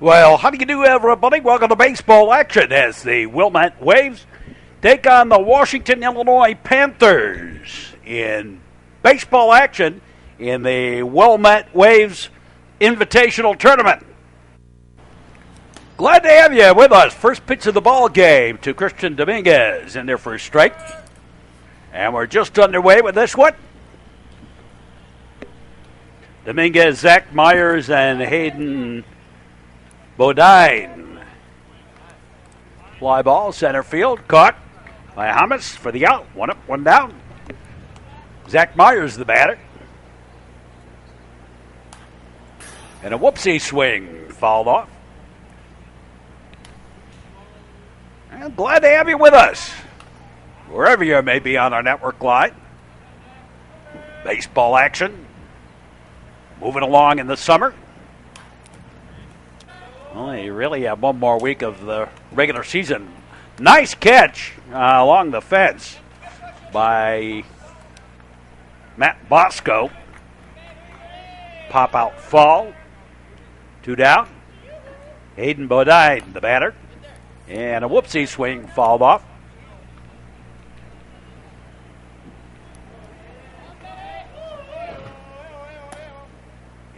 Well, how do you do, everybody? Welcome to baseball action as the Wilmette Waves take on the Washington IL Panthers in baseball action in the Wilmette Waves Invitational Tournament. Glad to have you with us. First pitch of the ball game to Christian Dominguez in their first strike. And we're just underway with this one. Dominguez, Zach Myers, and Hayden Bodine. Fly ball, center field, caught by Hamas for the out. One up, one down. Zach Myers, the batter. And a whoopsie swing, fouled off. And glad to have you with us, wherever you may be on our network line. Baseball action, moving along in the summer. Well, you really have one more week of the regular season. Nice catch along the fence by Matt Bosco. Pop out fall. 2 down. Hayden Bodine, the batter. And a whoopsie swing fouled off.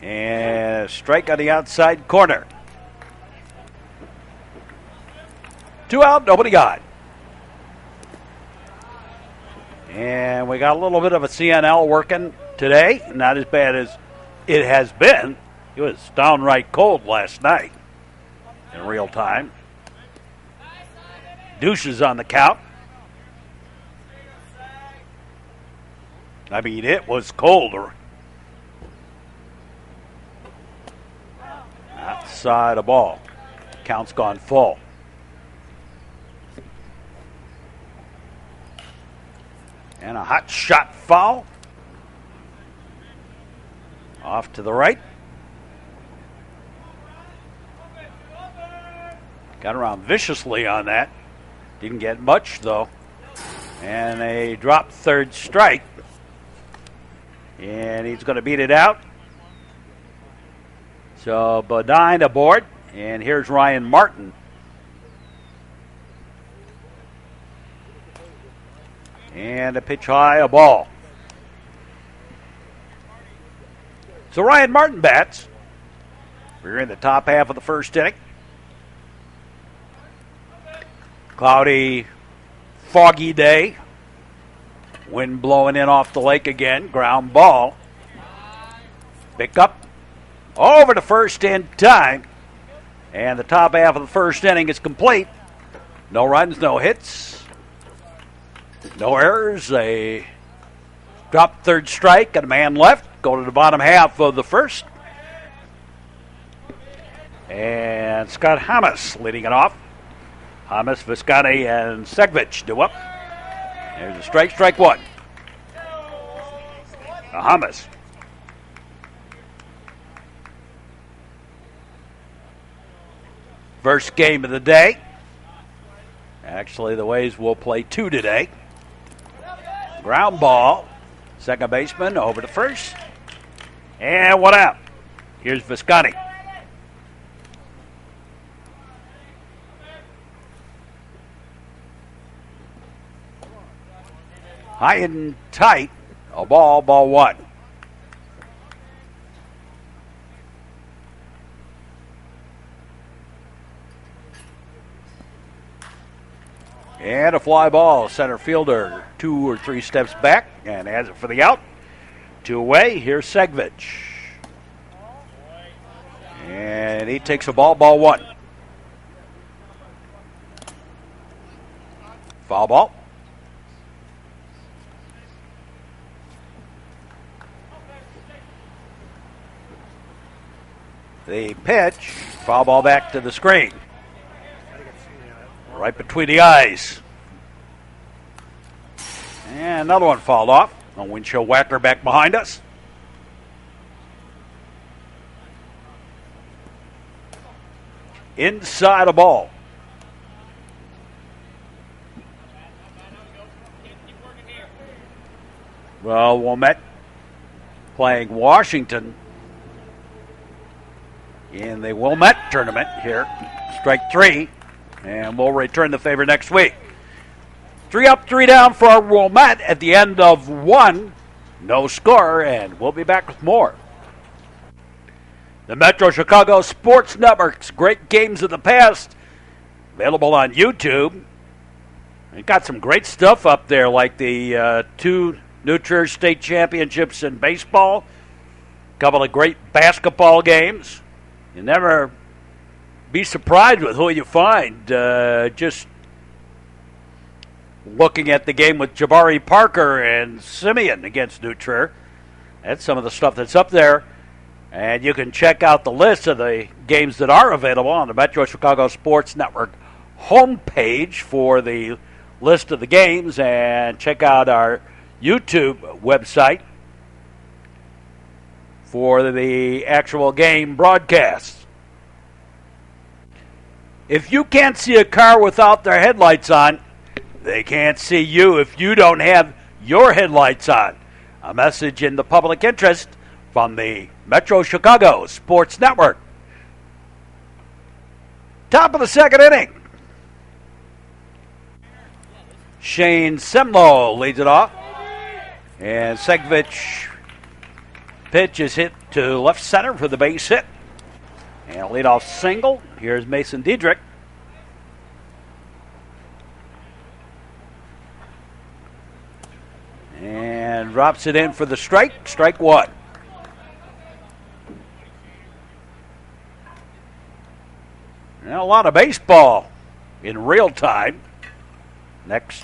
And a strike on the outside corner. 2 out, nobody got. And we got a little bit of a CNL working today. Not as bad as it has been. It was downright cold last night in real time. Douches on the count. I mean, it was colder. Outside a ball. Count's gone full. And a hot shot foul. Off to the right. Got around viciously on that. Didn't get much, though. And a drop third strike. And he's going to beat it out. So Bodine aboard. And here's Ryan Martin. And a pitch high, a ball. So Ryan Martin bats. We're in the top half of the first inning. Cloudy, foggy day. Wind blowing in off the lake again. Ground ball. Pick up. Over to first in time. And the top half of the first inning is complete. No runs, no hits. No errors, a drop third strike, and a man left. Go to the bottom half of the first. And Scott Hamas leading it off. Hamas, Visconti, and Segvich do up. There's a strike, strike one. Hamas. First game of the day. Actually, the Waves will play 2 today. Ground ball. Second baseman over to first. And 1 out. Here's Visconti. High and tight. A ball, ball 1. And a fly ball. Center fielder 2 or 3 steps back and has it for the out. 2 away. Here's Segvich. And he takes a ball, ball 1. Foul ball. The pitch. Foul ball back to the screen. Right between the eyes. And another one fouled off. A windshield whacker back behind us. Inside a ball. Well, Wilmette playing Washington in the Wilmette tournament here. Strike 3, and we'll return the favor next week. 3 up, 3 down for Wilmette at the end of 1. No score, and we'll be back with more. The Metro Chicago Sports Network's great games of the past, available on YouTube. We got some great stuff up there, like the 2 New Jersey State Championships in baseball, a couple of great basketball games. You never be surprised with who you find. Just looking at the game with Jabari Parker and Simeon against New Trier. That's some of the stuff that's up there. And you can check out the list of the games that are available on the Metro Chicago Sports Network homepage for the list of the games, and check out our YouTube website for the actual game broadcasts. If you can't see a car without their headlights on, they can't see you if you don't have your headlights on. A message in the public interest from the Metro Chicago Sports Network. Top of the second inning. Shane Semlo leads it off. And Segovich pitch is hit to left center for the base hit. And a leadoff single. Here's Mason Diedrich. And drops it in for the strike. Strike 1. Now, a lot of baseball in real time. Next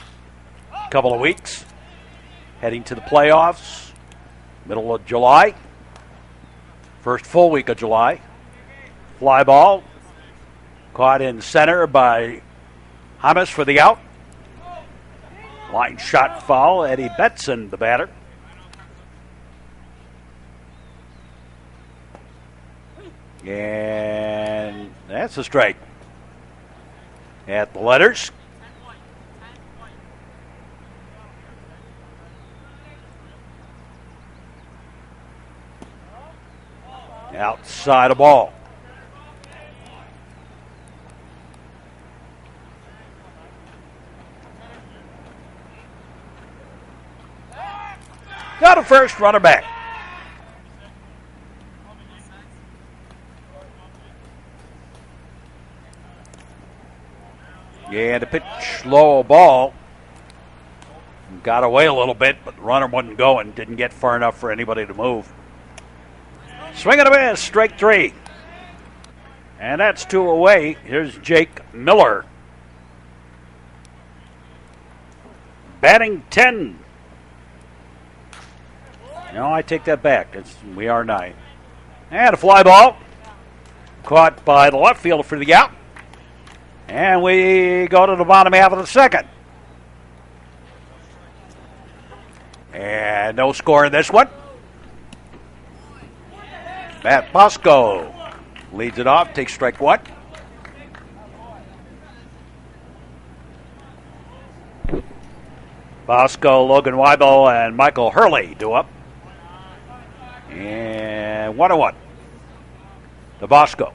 couple of weeks. Heading to the playoffs. Middle of July. First full week of July. Fly ball. Caught in center by Hamas for the out. Line shot foul. Eddie Betson, the batter. And that's a strike. At the letters. Outside a ball. Got a first, runner back. Yeah, the pitch, low ball. Got away a little bit, but the runner wasn't going. Didn't get far enough for anybody to move. Swing and a miss, strike 3. And that's 2 away. Here's Jake Miller. Batting 10. No, I take that back. We are 9. And a fly ball. Caught by the left fielder for the out. And we go to the bottom half of the second. And no score in this one. Matt Bosco leads it off, takes strike 1. Bosco, Logan Weibel, and Michael Hurley do up. And 1-1 to Bosco.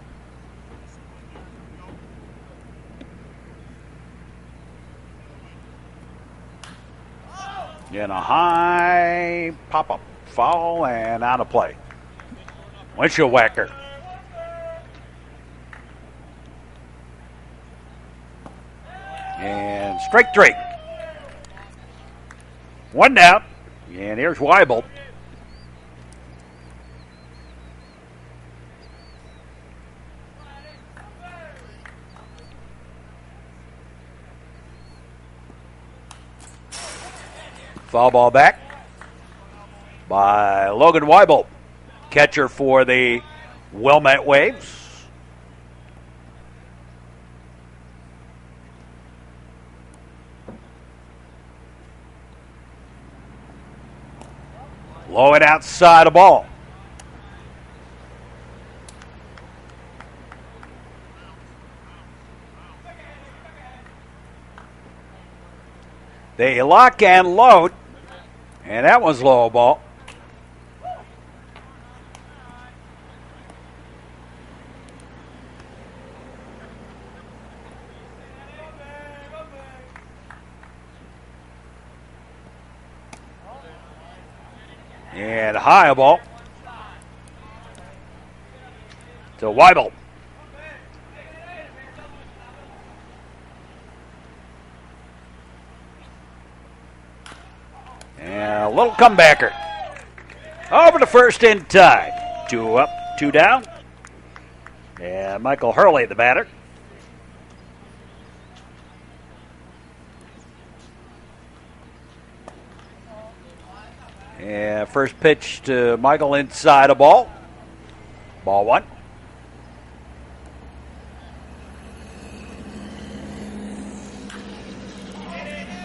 In a high pop-up foul and out of play. Windshield whacker. And strike 3. 1 down. And here's Weibel. Foul ball back by Logan Weibel, catcher for the Wilmette Waves. Low and outside a ball. They lock and load, and that was low ball. And a high ball to Weibel. And a little comebacker. Over to first in time. 2 up, 2 down. And Michael Hurley, the batter. And first pitch to Michael inside a ball. Ball 1.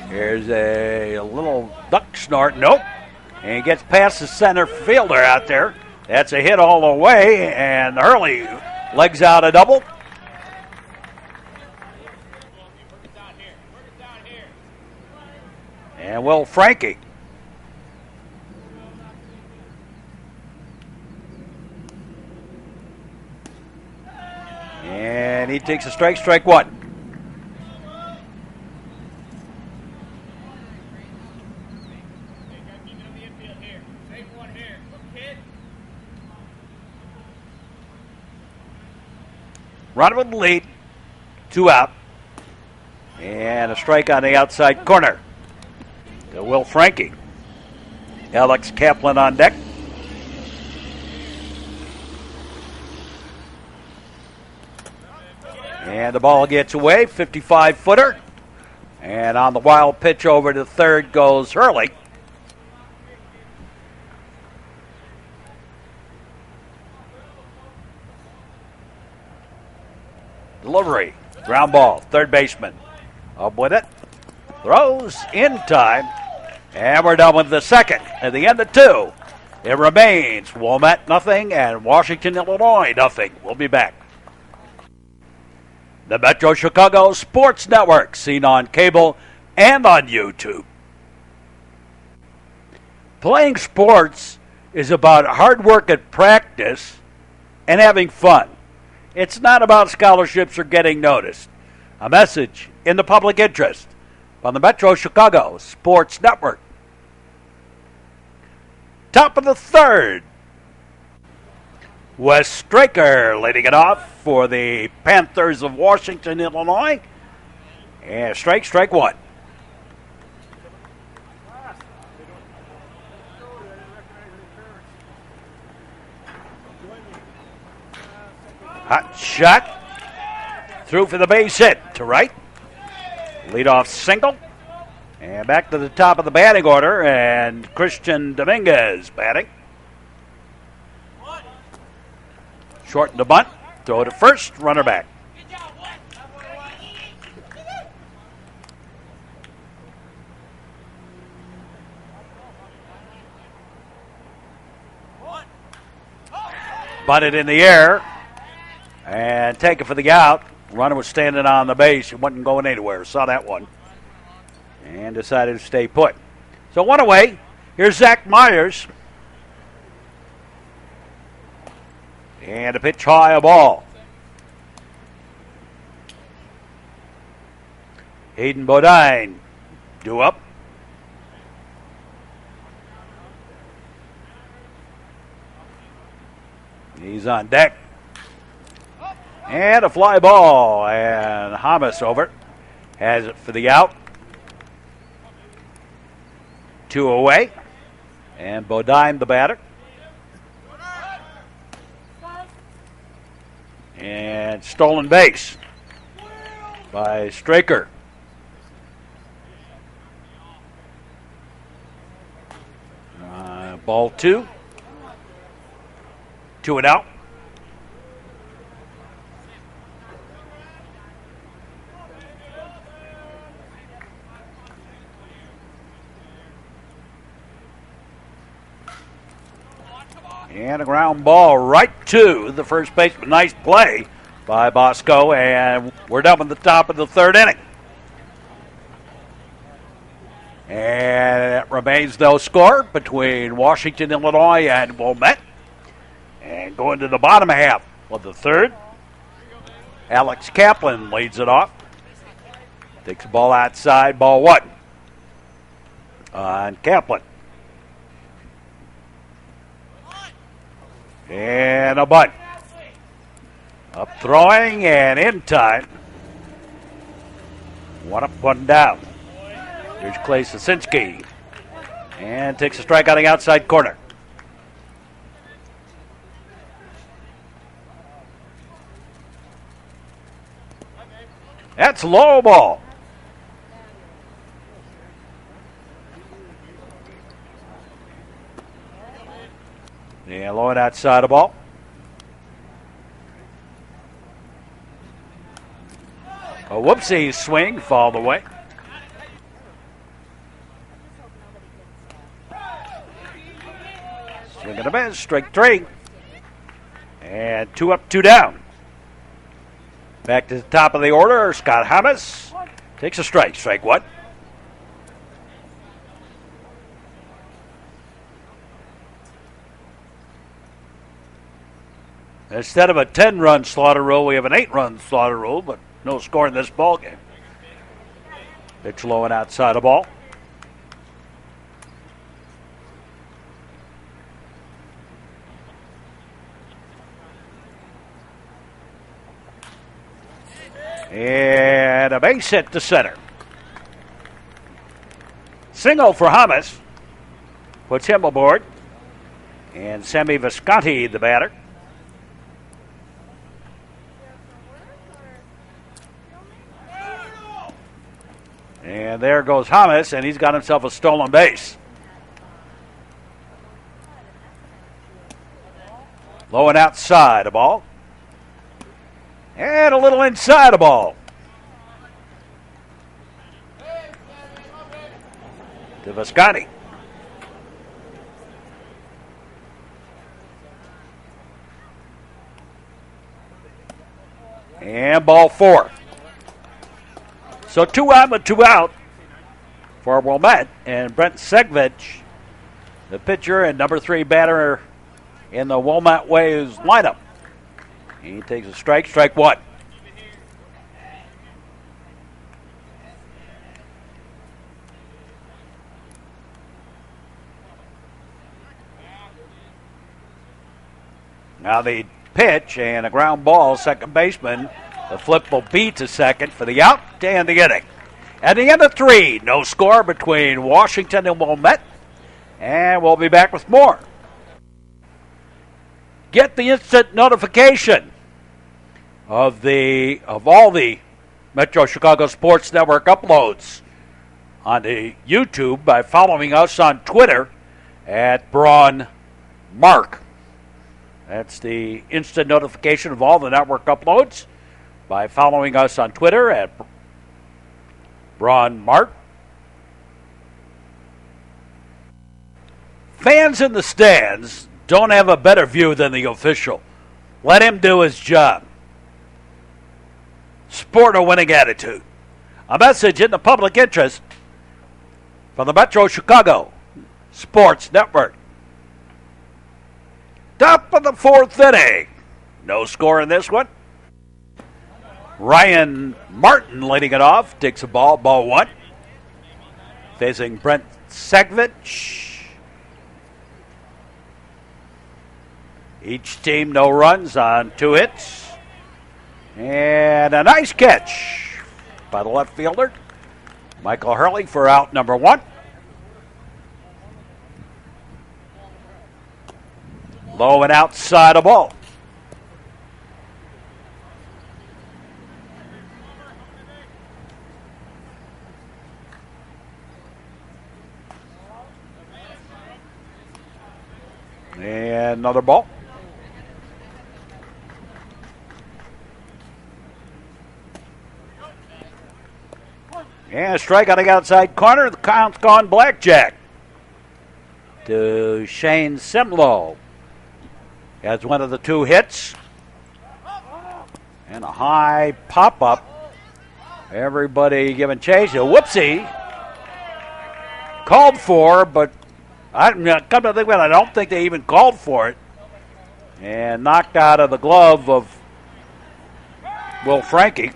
Here's a little duck snort. Nope. And he gets past the center fielder out there. That's a hit all the way. And Hurley legs out a double. And Will Frankie. And he takes a strike, strike 1. Runner with the lead, 2 out, and a strike on the outside corner to Will Frankie. Alex Kaplan on deck. And the ball gets away, 55-footer. And on the wild pitch over to third goes Hurley. Delivery, ground ball, third baseman up with it, throws in time, and we're done with the second. At the end of 2, it remains Wilmette nothing and Washington, Illinois nothing. We'll be back. The Metro Chicago Sports Network, seen on cable and on YouTube. Playing sports is about hard work at practice and having fun. It's not about scholarships or getting noticed. A message in the public interest on the Metro Chicago Sports Network. Top of the third. Wes Straker leading it off for the Panthers of Washington, Illinois. And strike 1. Hot shot. Through for the base hit to right. Leadoff single. And back to the top of the batting order. And Christian Dominguez batting. Shorten the bunt. Throw to first. Runner back. Bunted in the air. And take it for the out. Runner was standing on the base. He wasn't going anywhere. Saw that one. And decided to stay put. So 1 away. Here's Zach Myers. And a pitch high, a ball. Hayden Bodine due up. He's on deck. And a fly ball, and Hamas over. Has it for the out. 2 away. And Bodine the batter. And stolen base by Straker. Ball 2. 2 and out. And a ground ball right to the first baseman. Nice play by Bosco, and we're done with the top of the third inning. And it remains no score between Washington, Illinois, and Wilmette. And going to the bottom half of the third, Alex Kaplan leads it off. Takes the ball outside, ball 1 on Kaplan. And a bunt. Up throwing and in time. One up, one down. Here's Clay Sasinski. And takes a strike on the outside corner. That's low ball. Yeah, low and outside the ball. A whoopsie swing, fouled away. Swing and a miss, strike three. And 2 up, 2 down. Back to the top of the order, Scott Hamas takes a strike. Strike one. Instead of a 10-run slaughter rule, we have an 8-run slaughter rule, but no score in this ball game. Pitch low and outside the ball. And a base hit to center. Single for Hamas. Puts him aboard. And Sammy Visconti, the batter. And there goes Hamas, and he's got himself a stolen base. Low and outside a ball. And a little inside a ball. To Visconti. And ball 4. So 2 on with 2 out for Wilmette. And Brent Segvich, the pitcher and number 3 batter in the Wilmette Waves lineup. He takes a strike, strike one. Now the pitch and a ground ball, second baseman. The flip will be to second for the out and the inning. At the end of 3, no score between Washington and Wilmette. And we'll be back with more. Get the instant notification of all the Metro Chicago Sports Network uploads on the YouTube by following us on Twitter at Braun Mark. That's the instant notification of all the network uploads by following us on Twitter at Braun Mark. Fans in the stands don't have a better view than the official. Let him do his job. Sport a winning attitude. A message in the public interest from the Metro Chicago Sports Network. Top of the 4th inning. No score in this one. Ryan Martin leading it off. Takes a ball 1. Facing Brent Segvich. Each team no runs on 2 hits. And a nice catch by the left fielder, Michael Hurley, for out number 1. Low and outside a ball. And another ball. And a strike on the outside corner. The count's gone blackjack to Shane Simlow. Has one of the 2 hits. And a high pop-up. Everybody giving chase. A whoopsie. Called for, but come to think of it, I don't think they even called for it. And knocked out of the glove of Will Frankie.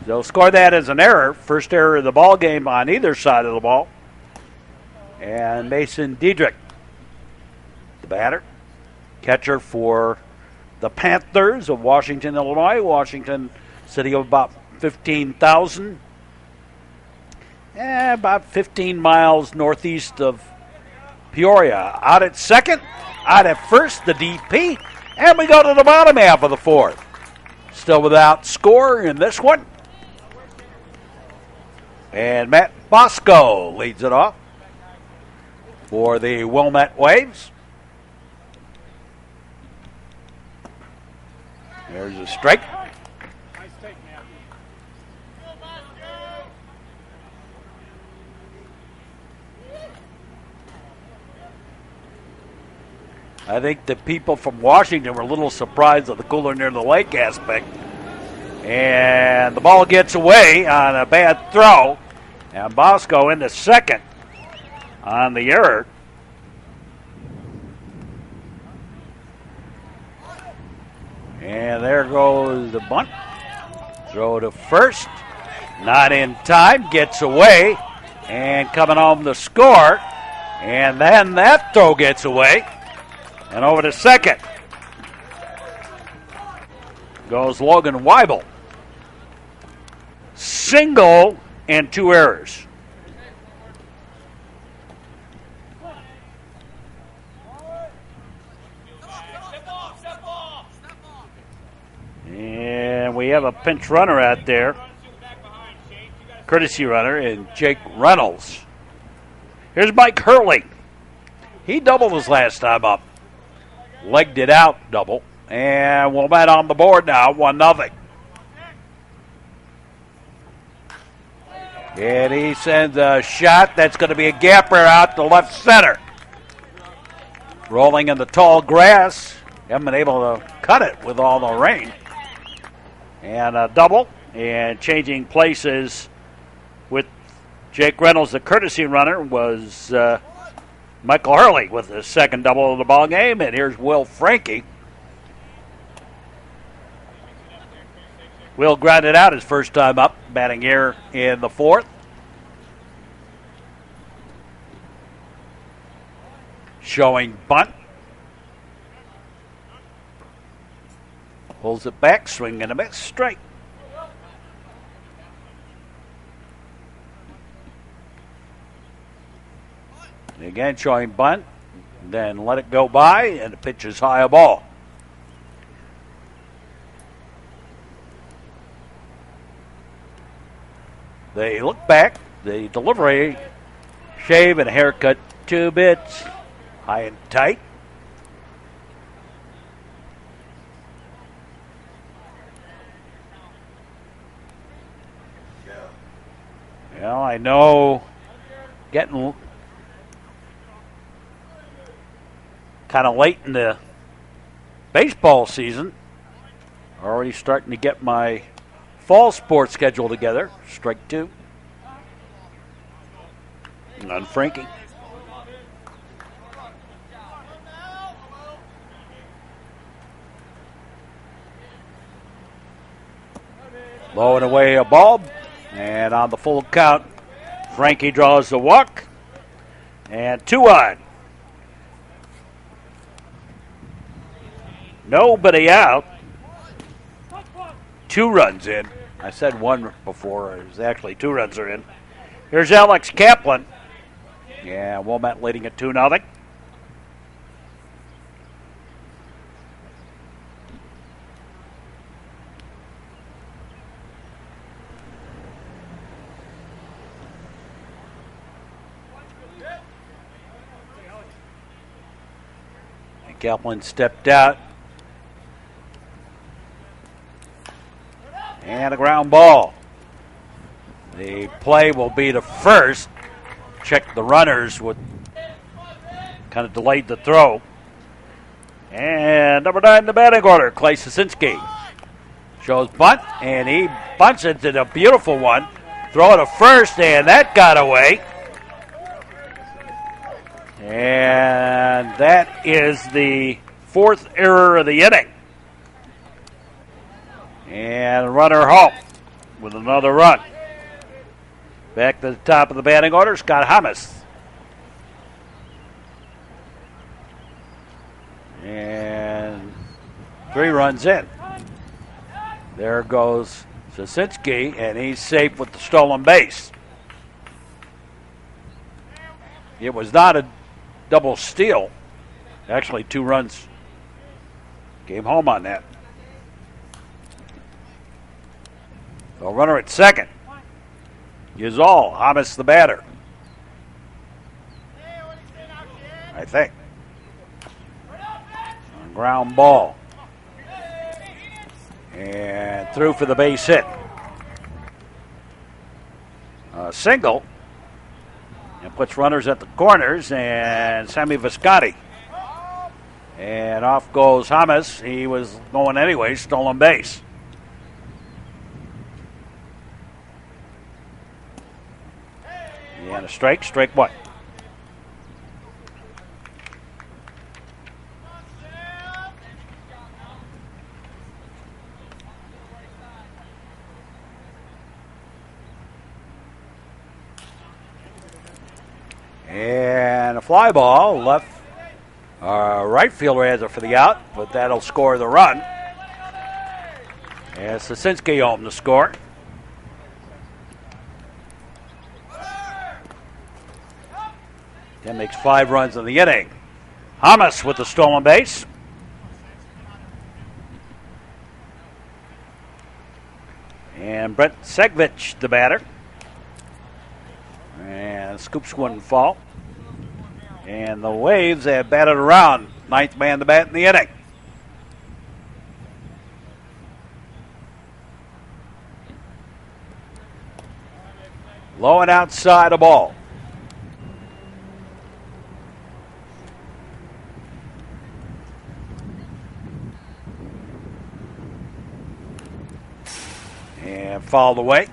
They'll score that as an error. First error of the ball game on either side of the ball. And Mason Diedrich, the batter. catcher for the Panthers of Washington, Illinois. Washington, city of about 15,000. About 15 miles northeast of Peoria. Out at second, out at first, the DP. And we go to the bottom half of the fourth. Still without score in this one. And Matt Bosco leads it off for the Wilmette Waves. There's a strike. I think the people from Washington were a little surprised at the cooler near the lake aspect. And the ball gets away on a bad throw. And Bosco into second on the error. And there goes the bunt. Throw to first. Not in time. Gets away. And coming home to score. And then that throw gets away. And over to second goes Logan Weibel. Single and 2 errors. And we have a pinch runner out there. Courtesy runner in Jake Reynolds. Here's Mike Hurley. He doubled his last time up. Legged it out double. And Wilmette on the board now, 1-0. And he sends a shot that's going to be a gapper out to left center. Rolling in the tall grass. Haven't been able to cut it with all the rain. And a double. And changing places with Jake Reynolds, the courtesy runner, was Michael Hurley with the second double of the ball game. And here's Will Frankie. Will grounded out his first time up, batting here in the fourth. Showing bunt. Pulls it back, swing and a miss, strike. Again, showing bunt, then let it go by, and the pitch is high a ball. They look back, the delivery, shave and haircut 2 bits, high and tight. Well, I know getting kind of late in the baseball season. Already starting to get my fall sports schedule together. Strike 2. On Frankie. Low and away a ball. And on the full count, Frankie draws the walk. And 2 on. Nobody out. 2 runs in. I said 1 before. It was actually 2 runs are in. Here's Alex Kaplan. Yeah, Wilmette leading at 2-0. And Kaplan stepped out. And a ground ball. The play will be to first. Check the runners with kind of delayed the throw. And number 9 in the batting order, Clay Sosinski. Shows bunt, and he bunts it to a beautiful one. Throw it to first, and that got away. And that is the 4th error of the inning. And runner home with another run. Back to the top of the batting order, Scott Hamas. And 3 runs in. There goes Sasinski, and he's safe with the stolen base. It was not a double steal. Actually, 2 runs came home on that. The runner at second is all Hamas the batter. I think. Ground ball. And through for the base hit. A single. And puts runners at the corners, and Sammy Viscotti. And off goes Hamas. He was going anyway, stolen base. And a strike 1. And a fly ball, right fielder has it for the out, but that'll score the run. And Sasinski home to score. That makes 5 runs in the inning. Hamas with the stolen base. And Brent Segvich, the batter. And scoops one fall. And the Waves have batted around. 9th man to bat in the inning. Low and outside a ball. And fouled away.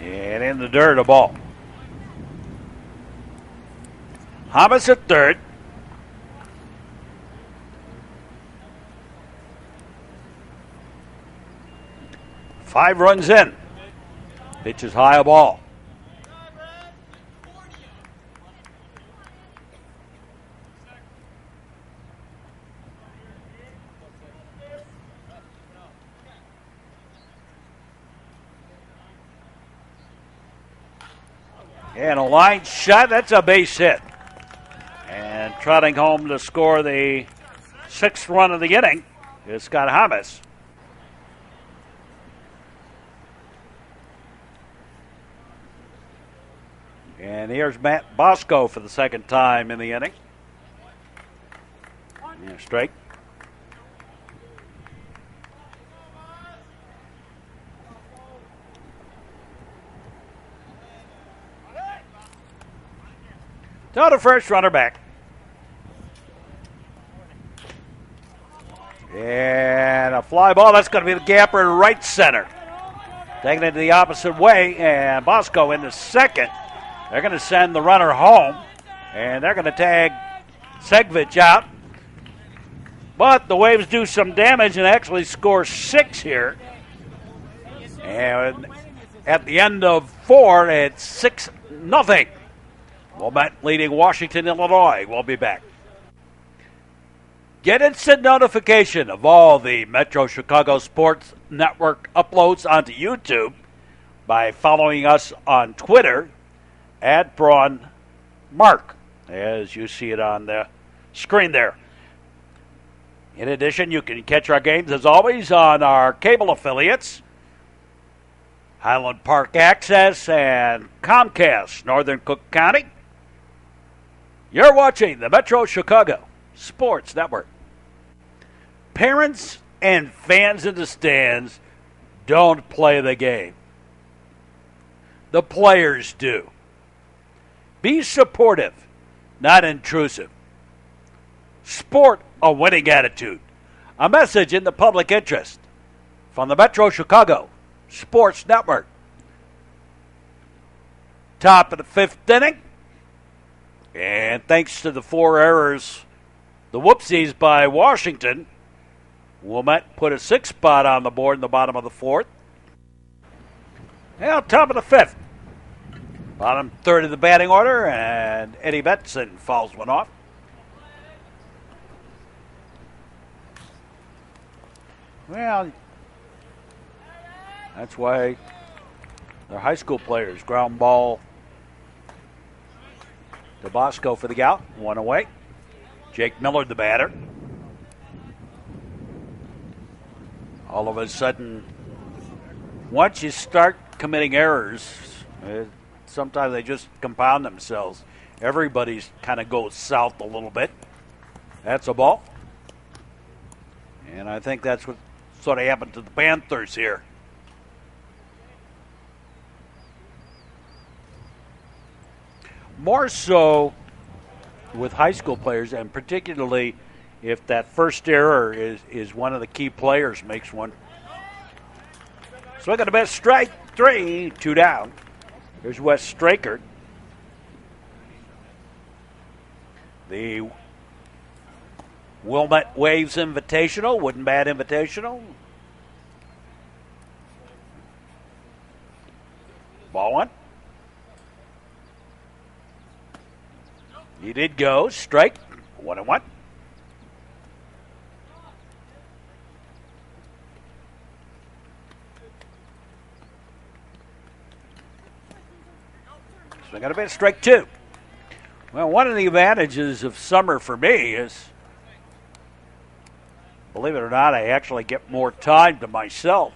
And in the dirt, a ball. Hamas at third. Five runs in. Pitch is high, a ball. And a line shot, that's a base hit. And trotting home to score the 6th run of the inning is Scott Hamas. And here's Matt Bosco for the 2nd time in the inning. Yeah, strike. To the first, runner back. And a fly ball. That's going to be the gapper in right center. Taking it the opposite way, and Bosco into second. They're going to send the runner home, and they're going to tag Segvich out. But the Waves do some damage and actually score 6 here. And at the end of 4, it's 6-0. Wilmette leading Washington, Illinois. We'll be back. Get instant notification of all the Metro Chicago Sports Network uploads onto YouTube by following us on Twitter at Braun Mark, as you see it on the screen there. In addition, you can catch our games, as always, on our cable affiliates, Highland Park Access and Comcast, Northern Cook County. You're watching the Metro Chicago Sports Network. Parents and fans in the stands don't play the game. The players do. Be supportive, not intrusive. Sport a winning attitude. A message in the public interest from the Metro Chicago Sports Network. Top of the 5th inning. And thanks to the 4 errors, the whoopsies by Washington, Wilmette put a 6 spot on the board in the bottom of the 4th. Well, top of the fifth. Bottom third of the batting order, and Eddie Betson fouls one off. Well, that's why they're high school players. Ground ball to Bosco for the out. One away. Jake Miller, the batter. All of a sudden, once you start committing errors, sometimes they just compound themselves. Everybody's kind of goes south a little bit. That's a ball. And I think that's what sort of happened to the Panthers here. More so with high school players, and particularly if that first error is one of the key players makes one. Swing at the best, strike three, 2 down. Here's Wes Straker. The Wilmette Waves Invitational, Wood Bat Invitational. Ball one. He did go, strike, 1-1. Swing on a bit, strike 2. Well, one of the advantages of summer for me is, believe it or not, I actually get more time to myself.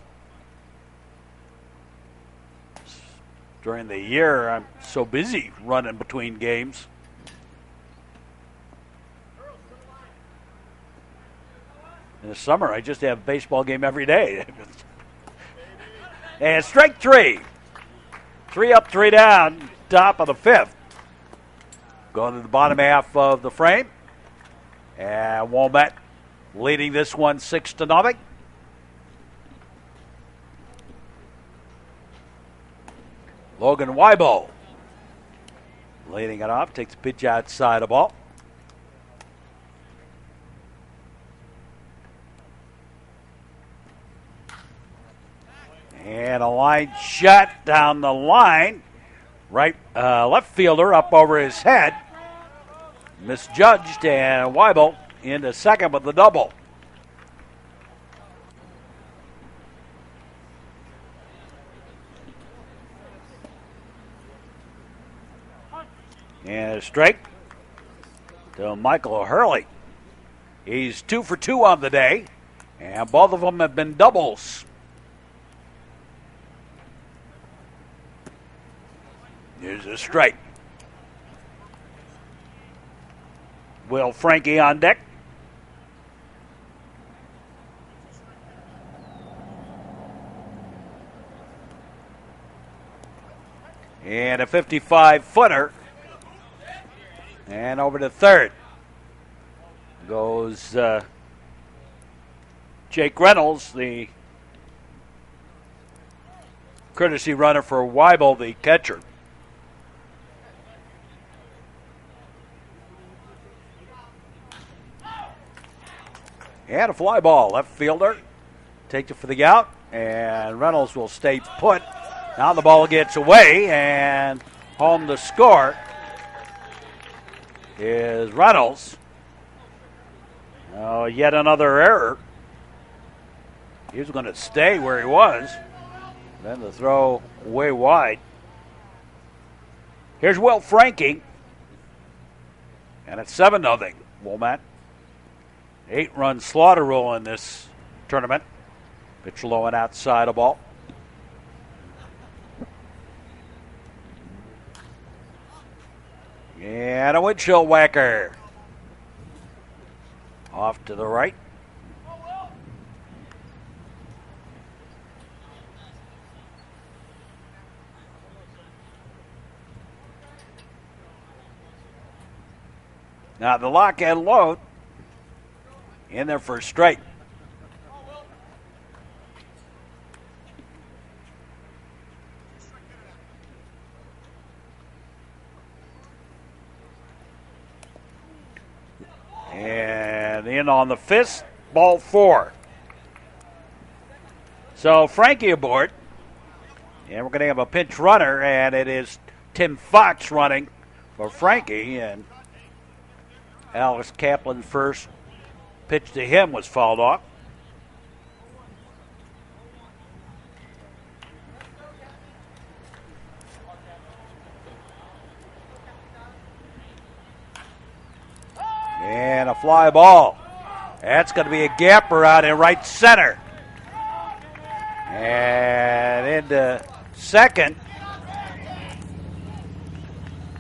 During the year, I'm so busy running between games. In the summer, I just have a baseball game every day. And strike 3. 3 up, 3 down, top of the fifth. Going to the bottom half of the frame. And Wilmette leading this one 6-0. Logan Weibo leading it off, takes a pitch outside the ball. And a line shot down the line. Right left fielder up over his head. Misjudged, and Weibo into second with the double. And a strike to Michael Hurley. He's 2 for 2 on the day, and both of them have been doubles. Here's a strike. Will Frankie on deck. And a 55-footer. And over to third goes Jake Reynolds, the courtesy runner for Weibo, the catcher. And a fly ball. Left fielder takes it for the out, and Reynolds will stay put. Now the ball gets away, and home to score is Reynolds. Yet another error. He was going to stay where he was. Then the throw way wide. Here's Will Frankie. And it's 7-0, Wilmette. 8-run slaughter rule in this tournament. Pitch low and outside a ball. And a windshield whacker. Off to the right. Now the lock and load in there for a strike. And in on the fist, ball 4. So Frankie aboard. And we're going to have a pinch runner, and it is Tim Fox running for Frankie. And Alex Kaplan's first pitch to him was fouled off. And a fly ball. That's going to be a gapper out in right center. And into second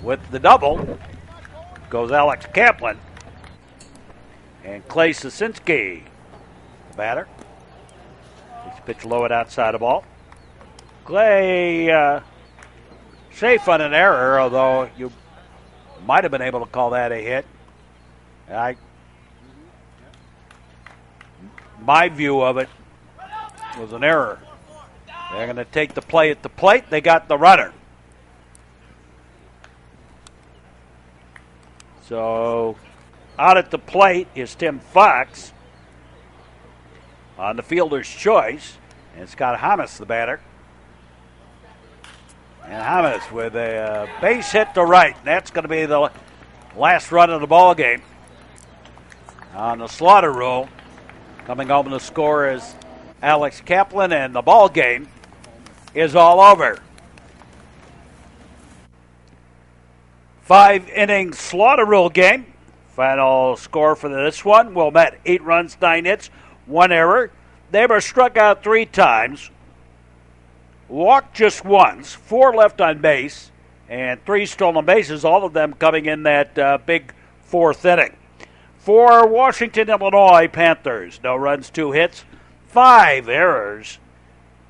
with the double goes Alex Kaplan. And Clay Sosinski, the batter. He's pitched low and outside the ball. Clay safe on an error, although you might have been able to call that a hit. My view of it was an error. They're going to take the play at the plate. They got the runner. So out at the plate is Tim Fox on the fielder's choice. And Scott Hamas, the batter. And Hamas with a base hit to right. That's going to be the last run of the ball game. On the slaughter rule, coming home to score is Alex Kaplan, and the ball game is all over. 5-inning slaughter rule game. Final score for this one: Wilmette 8 runs, 9 hits, 1 error. They were struck out 3 times, walked just once, 4 left on base, and 3 stolen bases. All of them coming in that big 4th inning. For Washington IL Panthers, no runs, 2 hits, 5 errors.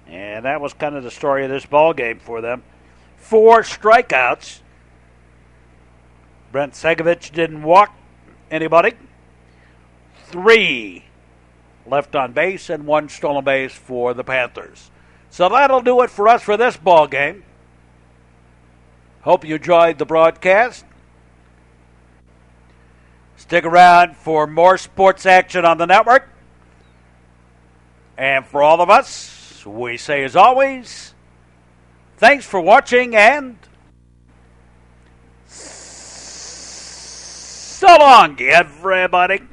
And that was kind of the story of this ball game for them. 4 strikeouts. Brent Segovich didn't walk anybody. 3 left on base and 1 stolen base for the Panthers. So that'll do it for us for this ball game. Hope you enjoyed the broadcast. Stick around for more sports action on the network. And for all of us, we say as always, thanks for watching and so long, everybody.